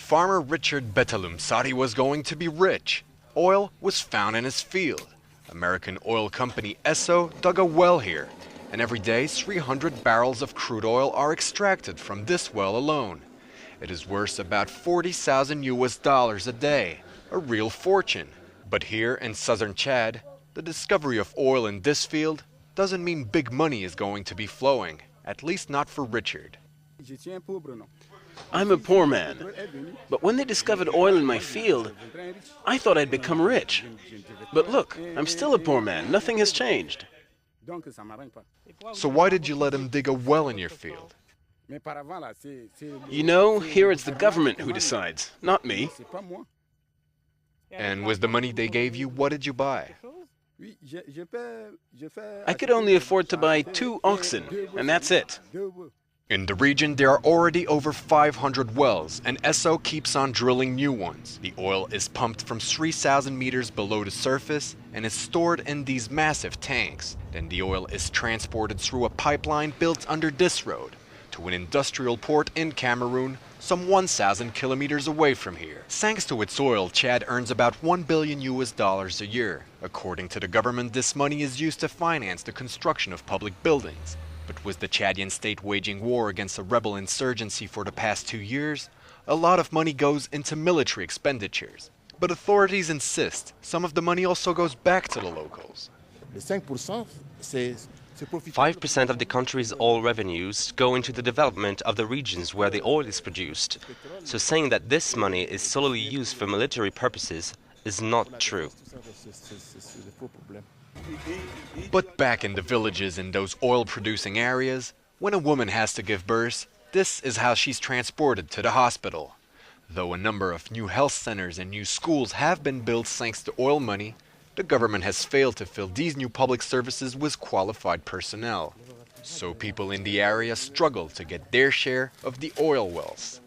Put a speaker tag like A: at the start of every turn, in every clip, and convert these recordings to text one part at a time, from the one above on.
A: farmer Richard Betalum thought he was going to be rich. Oil was found in his field. American oil company Esso dug a well here, and every day 300 barrels of crude oil are extracted from this well alone. It is worth about $40,000 a day, a real fortune. But here in southern Chad, the discovery of oil in this field doesn't mean big money is going to be flowing, at least not for Richard.
B: I'm a poor man, but when they discovered oil in my field, I thought I'd become rich. But look, I'm still a poor man. Nothing has changed.
A: So why did you let him dig a well in your field?
B: You know, here it's the government who decides, not me.
A: And with the money they gave you, what did you buy?
B: I could only afford to buy 2 oxen, and that's it.
A: In the region, there are already over 500 wells, and Esso keeps on drilling new ones. The oil is pumped from 3,000 meters below the surface and is stored in these massive tanks. Then the oil is transported through a pipeline built under this road to an industrial port in Cameroon, some 1,000 kilometers away from here. Thanks to its oil, Chad earns about $1 billion a year. According to the government, this money is used to finance the construction of public buildings. But with the Chadian state waging war against a rebel insurgency for the past 2 years, a lot of money goes into military expenditures. But authorities insist some of the money also goes back to the locals.
C: 5% of the country's oil revenues go into the development of the regions where the oil is produced. So saying that this money is solely used for military purposes is not true.
A: But back in the villages in those oil-producing areas, when a woman has to give birth, this is how she's transported to the hospital. Though a number of new health centers and new schools have been built thanks to oil money, the government has failed to fill these new public services with qualified personnel. So people in the area struggle to get their share of the oil wealth.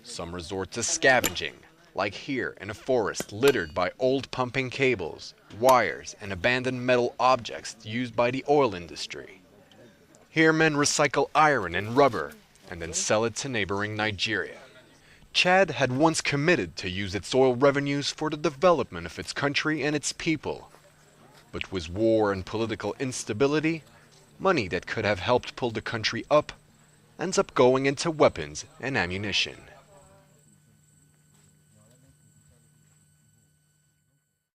A: Some resort to scavenging, like here in a forest littered by old pumping cables, wires, and abandoned metal objects used by the oil industry. Here men recycle iron and rubber and then sell it to neighboring Nigeria. Chad had once committed to use its oil revenues for the development of its country and its people. But with war and political instability, money that could have helped pull the country up ends up going into weapons and ammunition.